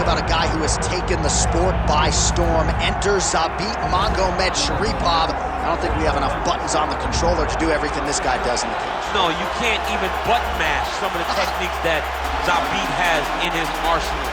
about a guy who has taken the sport by storm. Enter Zabit Magomedsharipov. I don't think we have enough buttons on the controller to do everything this guy does in the cage. No, you can't even button mash some of the techniques that Zabit has in his arsenal.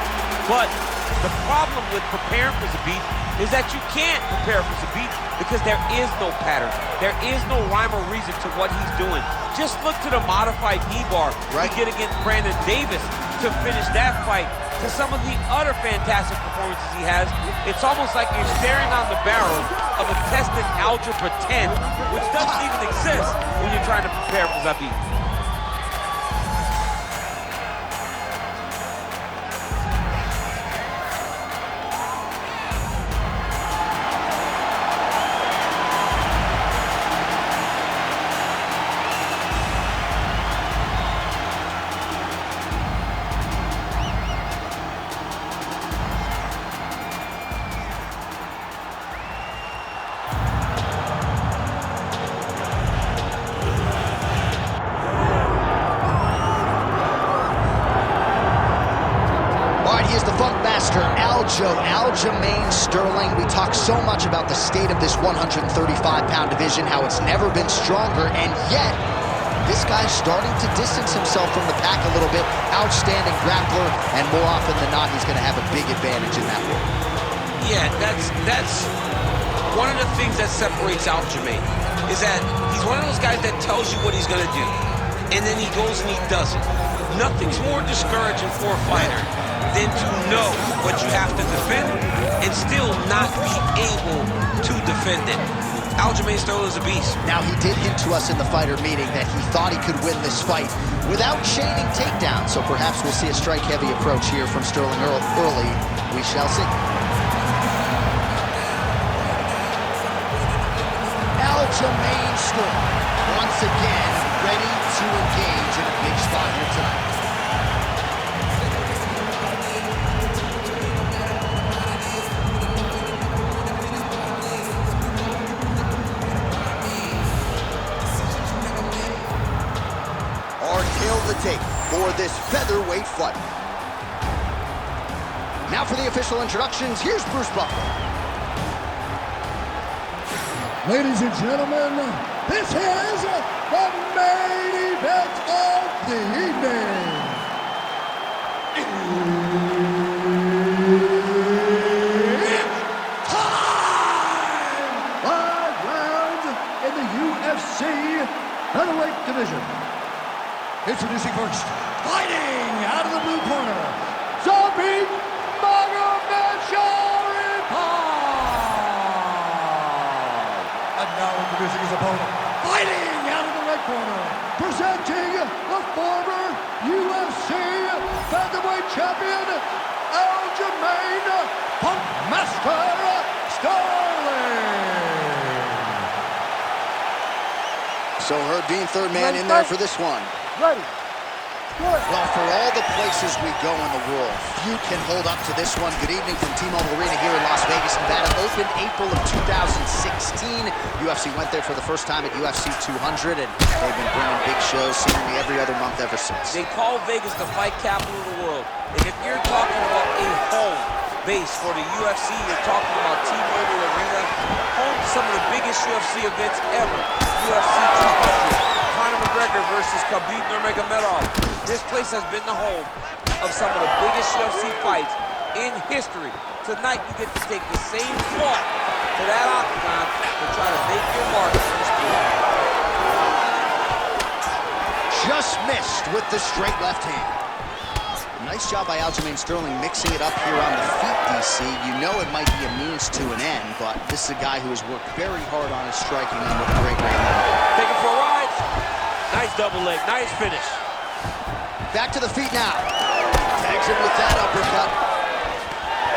But the problem with preparing for Zabit is that you can't prepare for Zabit because there is no pattern. There is no rhyme or reason to what he's doing. Just look to the modified E-bar right. You get against Brandon Davis to finish that fight, to some of the other fantastic performances he has. It's almost like you're staring on the barrel of a tested Algebra 10, which doesn't even exist when you're trying to prepare for Zabit. Here's the funk master, Aljamain Sterling. We talk so much about the state of this 135-pound division, how it's never been stronger, and yet this guy's starting to distance himself from the pack a little bit. Outstanding grappler, and more often than not, he's going to have a big advantage in that one. Yeah, that's one of the things that separates Aljamain, is that he's one of those guys that tells you what he's going to do, and then he goes and he does it. Nothing's more discouraging for a fighter than to know what you have to defend and still not be able to defend it. Aljamain Sterling is a beast. Now, he did hint to us in the fighter meeting that he thought he could win this fight without chaining takedowns, so perhaps we'll see a strike-heavy approach here from Sterling early. We shall see. Aljamain Sterling, once again, ready to engage in a big spot here tonight. The tape for this featherweight fight. Now for the official introductions, here's Bruce Buffer. Ladies and gentlemen, this is the main event of the evening. It's time! 5 rounds in the UFC featherweight division. Introducing first, fighting out of the blue corner, Zabit Magomedsharipov. And now introducing his opponent, fighting out of the red corner, presenting the former UFC featherweight champion, Aljamain Sterling. So Herb Dean, third man in there for this one. Ready. Well, for all the places we go in the world, few can hold up to this one. Good evening from T-Mobile Arena here in Las Vegas, Nevada. Opened April of 2016. UFC went there for the first time at UFC 200, and they've been bringing big shows seemingly every other month ever since. They call Vegas the fight capital of the world. And if you're talking about a home base for the UFC, you're talking about T-Mobile Arena, home to some of the biggest UFC events ever. UFC 200. McGregor versus Zabit Magomedsharipov. This place has been the home of some of the biggest UFC fights in history. Tonight, you get to take the same walk to that octagon to try to make your mark in the sport. Just missed with the straight left hand. Nice job by Aljamain Sterling mixing it up here on the feet, DC. You know it might be a means to an end, but this is a guy who has worked very hard on his striking and with a great range. Take it for a ride. Nice double leg, nice finish. Back to the feet now. Tags him with that uppercut.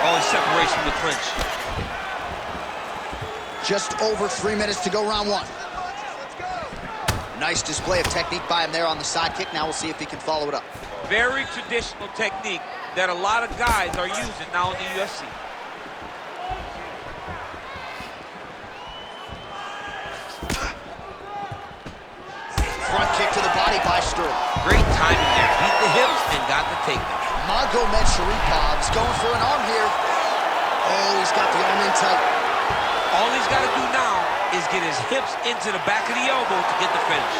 Oh, he separates from the clinch. Just over 3 minutes to go, round one. Nice display of technique by him there on the side kick. Now we'll see if he can follow it up. Very traditional technique that a lot of guys are using now in the UFC. Front kick to the body by Sterling. Great timing there. Beat the hips and got the takedown. Magomedsharipov is going for an arm here. Oh, he's got the arm in tight. All he's got to do now is get his hips into the back of the elbow to get the finish.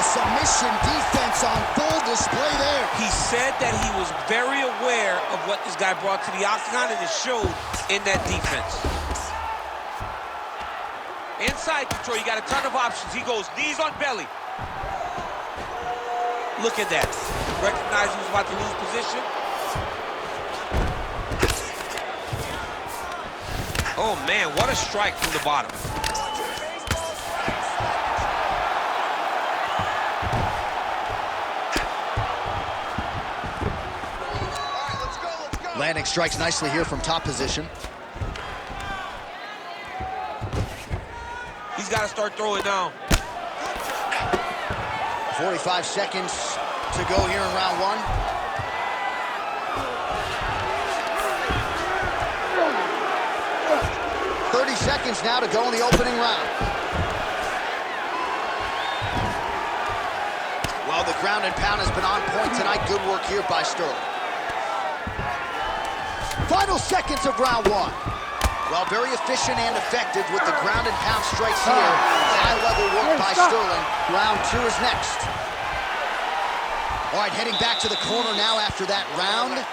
Submission defense on full display there. He said that he was very aware of what this guy brought to the octagon, and it showed in that defense. Inside control, you got a ton of options. He goes knees on belly. Look at that. Recognize he was about to lose position. Oh man, what a strike from the bottom. Landing strikes nicely here from top position. He's got to start throwing down. 45 seconds to go here in round one. "30 seconds now to go in the opening round. Well, the ground and pound has been on point tonight. Good work here by Sterling. Final seconds of round one. Well, very efficient and effective with the ground and pound strikes here. High-level work by Sterling. Round two is next. All right, heading back to the corner now after that round.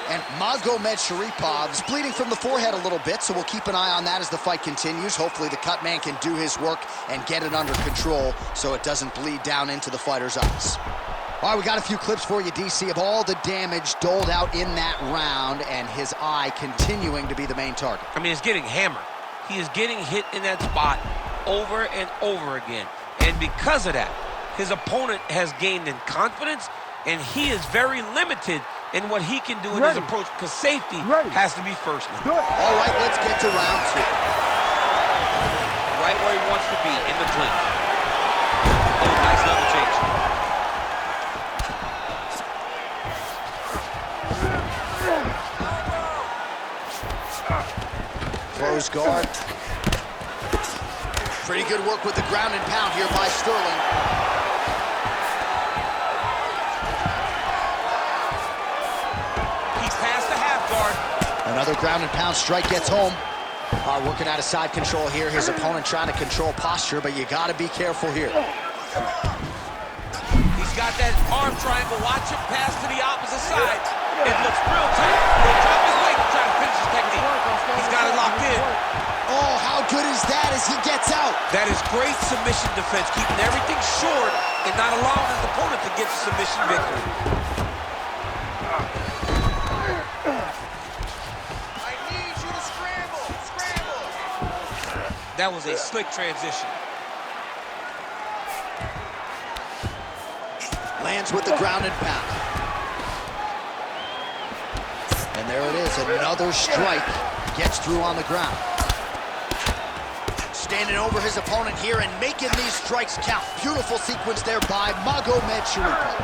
And Magomedsharipov is bleeding from the forehead a little bit, so we'll keep an eye on that as the fight continues. Hopefully the cut man can do his work and get it under control so it doesn't bleed down into the fighter's eyes. All right, we got a few clips for you, DC, of all the damage doled out in that round, and his eye continuing to be the main target. I mean, it's getting hammered. He is getting hit in that spot over and over again. And because of that, his opponent has gained in confidence, and he is very limited in what he can do in his approach, because safety has to be first now. All right, let's get to round two. Right where he wants to be, in the clinch. Oh, nice level change. Close guard. Pretty good work with the ground and pound here by Sterling. He's past the half guard. Another ground and pound strike gets home. Working out of side control here. His opponent trying to control posture, but you got to be careful here. He's got that arm triangle. Watch him pass to the opposite side. It looks real tight. He'll drop his leg to try to finish his technique. He's got it locked in. Oh, how good is that as he gets out? That is great submission defense, keeping everything short and not allowing his opponent to get the submission victory. I need you to scramble, scramble. That was a slick transition. Lands with the ground and pound. And there it is, another strike. Gets through on the ground. Standing over his opponent here and making these strikes count. Beautiful sequence there by Magomedsharipov.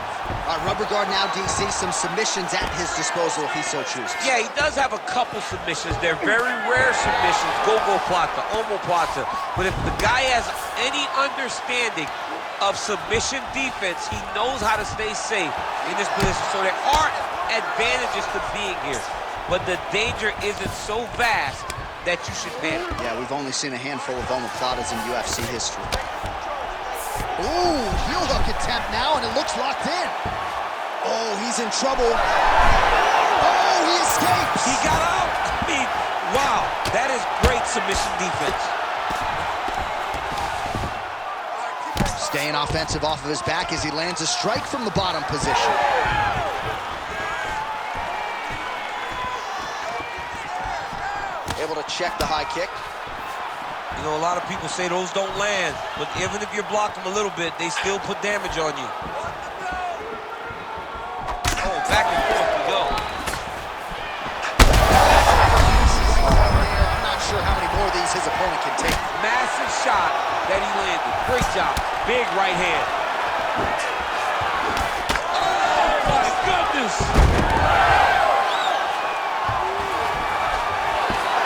Rubber guard now, DC. Some submissions at his disposal if he so chooses. Yeah, he does have a couple submissions. They're very rare submissions. Go-go-plata, omoplata. But if the guy has any understanding of submission defense, he knows how to stay safe in this position. So there are advantages to being here, but the danger isn't so vast that you should panic. Yeah, we've only seen a handful of omoplatas in UFC history. Ooh, heel hook attempt now, and it looks locked in. Oh, he's in trouble. Oh, he escapes. He got out. I mean, wow, that is great submission defense. Staying offensive off of his back as he lands a strike from the bottom position. Able to check the high kick. You know, a lot of people say those don't land, but even if you block them a little bit, they still put damage on you. Oh, back and forth we go. I'm not sure how many more of these his opponent can take. Massive shot that he landed. Great job. Big right hand. Oh, my goodness.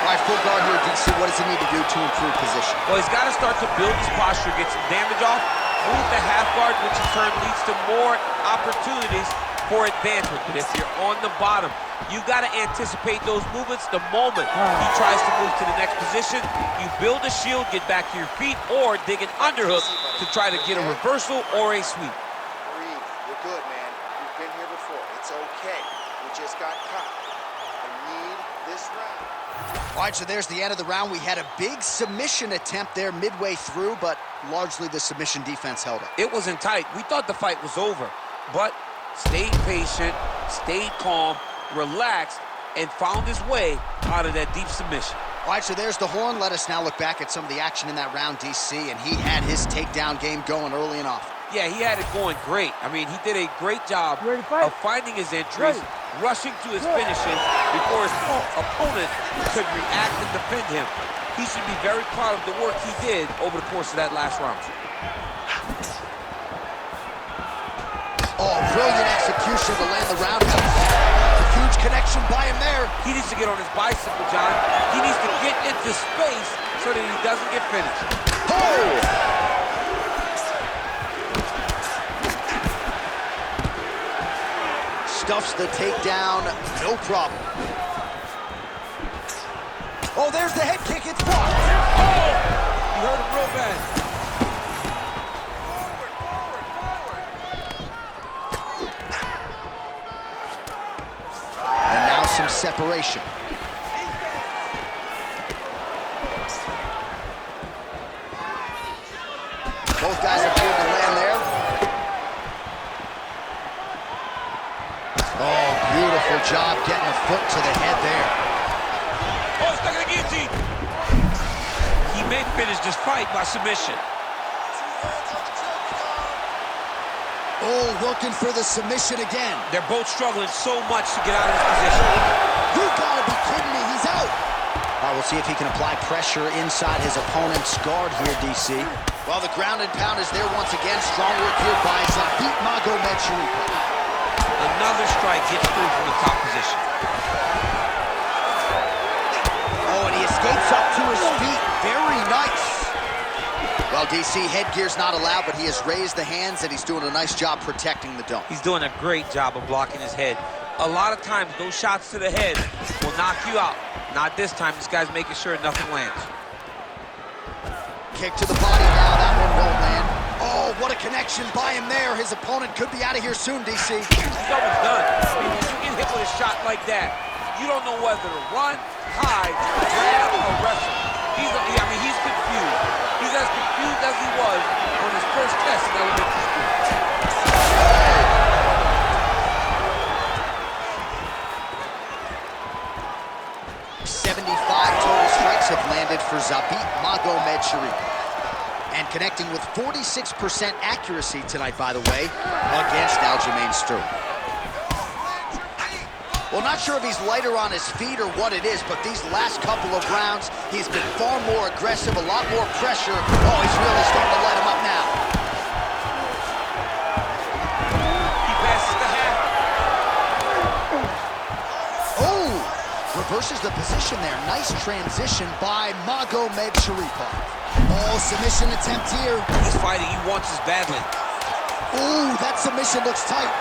All right, full guard here, DC. What does he need to do to improve position? Well, he's got to start to build his posture, get some damage off, move the half guard, which in turn leads to more opportunities for advancement. But if you're on the bottom, you got to anticipate those movements the moment he tries to move to the next position. You build a shield, get back to your feet, or dig an underhook to try to get a reversal or a sweep. Breathe. You're good, man. You've been here before. It's okay. We just got caught. I need this round. All right, so there's the end of the round. We had a big submission attempt there midway through, but largely the submission defense held up. It wasn't tight. We thought the fight was over, but stayed patient, stayed calm, relaxed, and found his way out of that deep submission. All right, so there's the horn. Let us now look back at some of the action in that round, DC, and he had his takedown game going early and often. Yeah, he had it going great. I mean, he did a great job of finding his entries, rushing to his finishes before his opponent could react and defend him. He should be very proud of the work he did over the course of that last round. Oh, brilliant execution to land the roundhouse. A huge connection by him there. He needs to get on his bicycle, John. He needs to get into space so that he doesn't get finished. Oh! Stuffs the takedown, no problem. Oh, there's the head kick, it's blocked. Oh! You heard him real bad. And now some separation. Both guys appear to land there. Oh, beautiful job getting a foot to the head there. Oh, stuck in the guillotine. He may finish this fight by submission. Oh, looking for the submission again. They're both struggling so much to get out of this position. You gotta be kidding me, he's out. All right, we'll see if he can apply pressure inside his opponent's guard here, DC. Well, the ground and pound is there once again. Strong work here by Zabit Magomedsharipov. Another strike gets through from the top position. Oh, and he escapes up to his feet. Very nice. Well, DC, headgear's not allowed, but he has raised the hands, and he's doing a nice job protecting the dome. He's doing a great job of blocking his head. A lot of times, those shots to the head will knock you out. Not this time. This guy's making sure nothing lands. Kick to the body now. That one won't land. Oh, what a connection by him there. His opponent could be out of here soon, DC. He's almost done. I mean, when you get hit with a shot like that, you don't know whether to run, hide, grab, or wrestle. He's confused. He's as confused as he was on his first test in elementary school. 75 total strikes have landed for Zabit Magomedsharipov. And connecting with 46% accuracy tonight, by the way, against Aljamain Sterling. Well, not sure if he's lighter on his feet or what it is, but these last couple of rounds, he's been far more aggressive, a lot more pressure. Oh, he's really starting to light him up now. He passes the half. Oh, reverses the position there. Nice transition by Magomedsharipov. Oh, submission attempt here. He's fighting. He wants this badly. Ooh, that submission looks tight.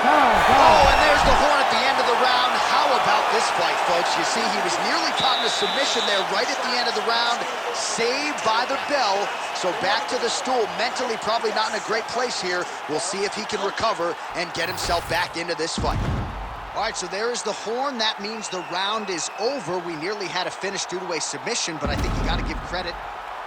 Oh, and there's the horn at the end of the round. How about this fight, folks? You see, he was nearly caught in a submission there right at the end of the round. Saved by the bell. So back to the stool. Mentally probably not in a great place here. We'll see if he can recover and get himself back into this fight. All right, so there is the horn. That means the round is over. We nearly had a finish due to a submission, but I think you got to give credit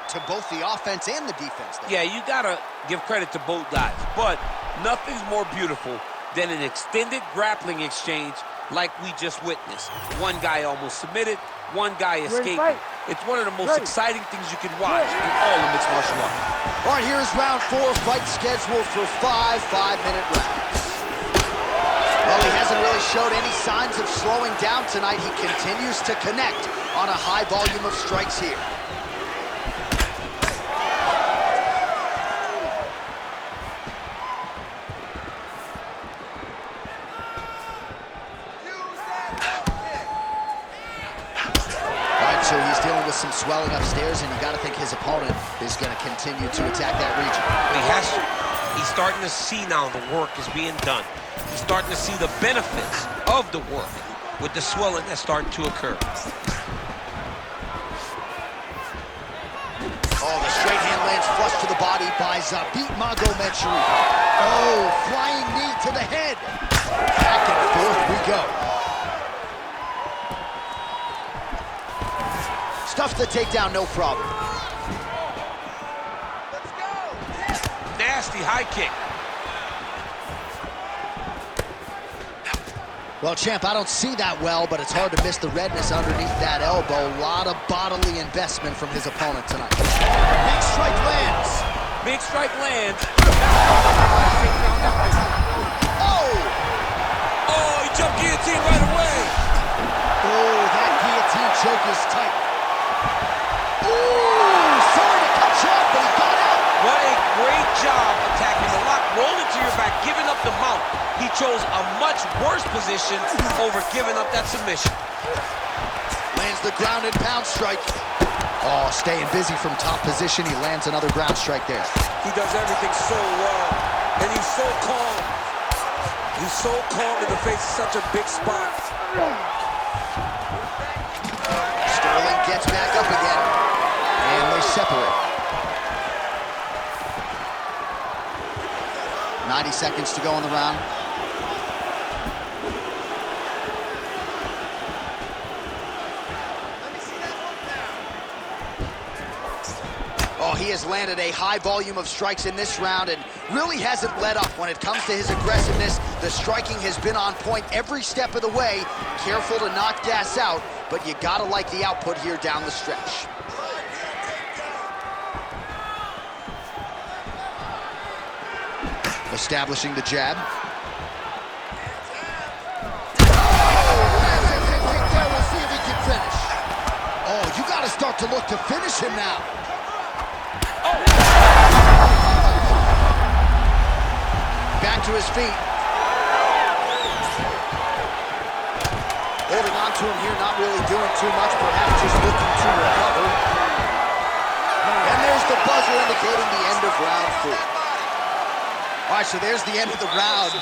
to both the offense and the defense there. Yeah, you got to give credit to both guys, but nothing's more beautiful than an extended grappling exchange like we just witnessed. One guy almost submitted, one guy escaped. It's one of the most exciting things you can watch in all of mixed martial arts. All right, here's round 4, fight scheduled for 5 5-minute rounds. Well, he hasn't really showed any signs of slowing down tonight. He continues to connect on a high volume of strikes here. So he's dealing with some swelling upstairs, and you got to think his opponent is going to continue to attack that region. He has to. He's starting to see now the work is being done. He's starting to see the benefits of the work with the swelling that's starting to occur. Oh, the straight hand lands flush to the body by Zabit Magomedsharipov. Oh, flying knee to the head. Back and forth we go. Stuffs the takedown, no problem. Let's go. Nasty high kick. Well, champ, I don't see that well, but it's hard to miss the redness underneath that elbow. A lot of bodily investment from his opponent tonight. Big strike lands. Big strike lands. Oh! Oh, he jumped guillotine right away. Oh, that guillotine choke is tight. Ooh, sorry to cut you off, but he got out. What a great job attacking the lock, rolling to your back, giving up the mount. He chose a much worse position over giving up that submission. Lands the ground and pound strike. Oh, staying busy from top position. He lands another ground strike there. He does everything so well, and he's so calm. He's so calm in the face of such a big spot. Sterling gets back up again, and they separate. 90 seconds to go in the round. Oh, he has landed a high volume of strikes in this round and really hasn't let up when it comes to his aggressiveness. The striking has been on point every step of the way. Careful to not gas out, but you gotta like the output here down the stretch. Establishing the jab. We'll see if he can finish. Oh, you gotta start to look to finish him now. Back to his feet. Holding on to him here, not really doing too much, perhaps just looking to recover. And there's the buzzer indicating the end of round 4. All right, so there's the end of the round.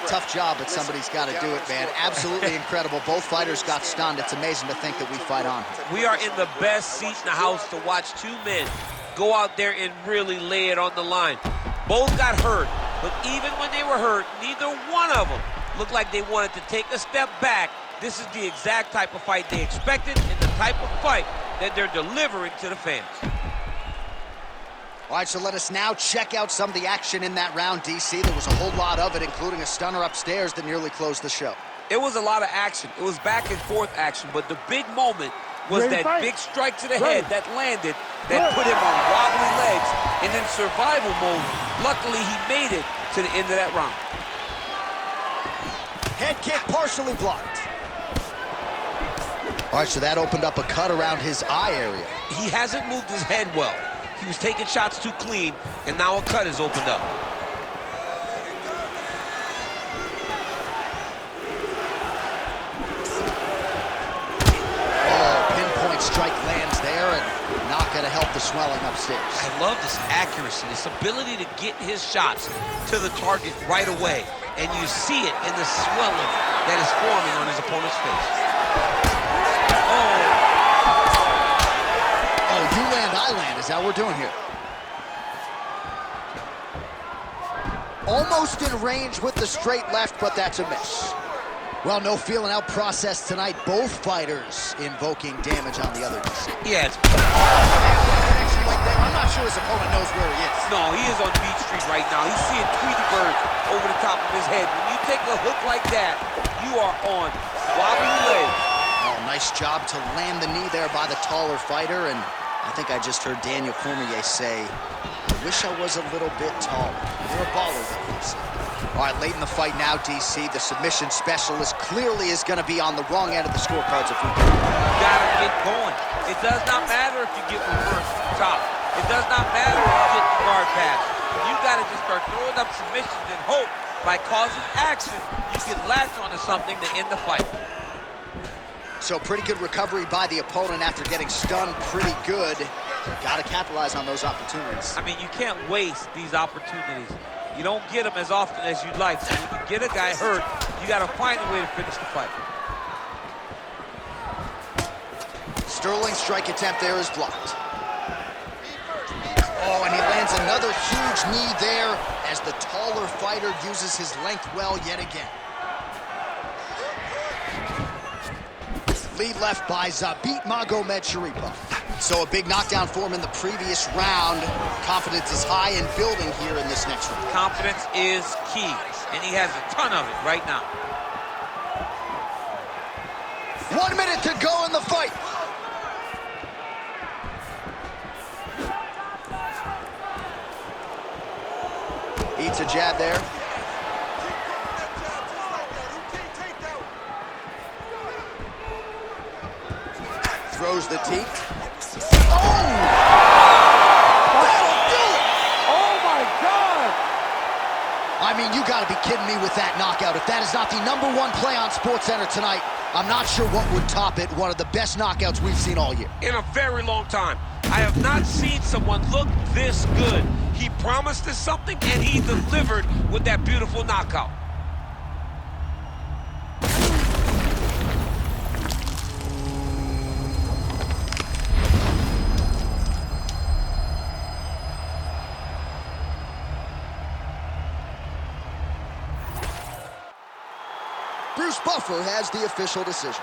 Tough job, but somebody's got to do it, man. Absolutely incredible. Both fighters got stunned. It's amazing to think that we fight on. We are in the best seat in the house to watch two men go out there and really lay it on the line. Both got hurt, but even when they were hurt, neither one of them looked like they wanted to take a step back. This is the exact type of fight they expected and the type of fight that they're delivering to the fans. All right, so let us now check out some of the action in that round, DC. There was a whole lot of it, including a stunner upstairs that nearly closed the show. It was a lot of action. It was back and forth action, but the big moment was that big strike to the head that landed, that put him on wobbly legs, and in survival mode, luckily he made it to the end of that round. Head kick partially blocked. All right, so that opened up a cut around his eye area. He hasn't moved his head well. He was taking shots too clean, and now a cut has opened up. Oh, pinpoint strike lands there, and not going to help the swelling upstairs. I love this accuracy, this ability to get his shots to the target right away, and you see it in the swelling that is forming on his opponent's face. Oh, you land, I land, is that what we're doing here? Almost in range with the straight left, but that's a miss. Well, no feeling out process tonight. Both fighters invoking damage on the other. Yeah, it's... I'm not sure his opponent knows where he is. No, he is on Beach Street right now. He's seeing Tweety Bird over the top of his head. When you take a hook like that, you are on wobbly legs. Oh, nice job to land the knee there by the taller fighter, and I think I just heard Daniel Cormier say, I wish I was a little bit taller. You're a baller, though, he said. All right, late in the fight now, DC. The submission specialist clearly is going to be on the wrong end of the scorecards if we can. You gotta get going. It does not matter if you get reversed top. It does not matter if you get the guard pass. You gotta just start throwing up submissions and hope by causing action, you can latch onto something to end the fight. So pretty good recovery by the opponent after getting stunned pretty good. Got to capitalize on those opportunities. I mean, you can't waste these opportunities. You don't get them as often as you'd like. So when you get a guy hurt, you got to find a way to finish the fight. Sterling's strike attempt there is blocked. Oh, and he lands another huge knee there as the taller fighter uses his length well yet again. Lead left by Zabit Magomedsharipov. So a big knockdown for him in the previous round. Confidence is high and building here in this next round. Confidence is key, and he has a ton of it right now. 1 minute to go in the fight. Eats a jab there. Throws the teeth. Oh! That'll do it! Oh my God! I mean, you gotta be kidding me with that knockout. If that is not the #1 play on SportsCenter tonight, I'm not sure what would top it. One of the best knockouts we've seen all year. In a very long time. I have not seen someone look this good. He promised us something, and he delivered with that beautiful knockout. Bruce Buffer has the official decision.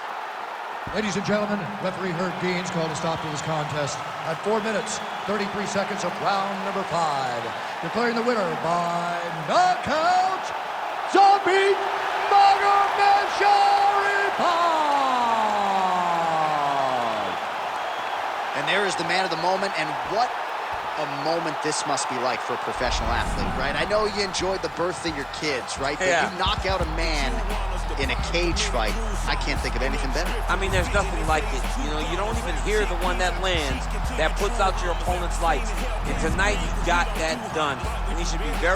Ladies and gentlemen, referee Herb Deans called a stop to this contest at 4 minutes, 33 seconds of round number 5. Declaring the winner by knockout, Zabit Magomedsharipov! And there is the man of the moment, and what a moment this must be like for a professional athlete, right? I know you enjoyed the birth of your kids, right? But Yeah. you knock out a man in a cage fight, I can't think of anything better. I mean, there's nothing like it. You know, you don't even hear the one that lands, that puts out your opponent's lights. And tonight, he got that done. And he should be very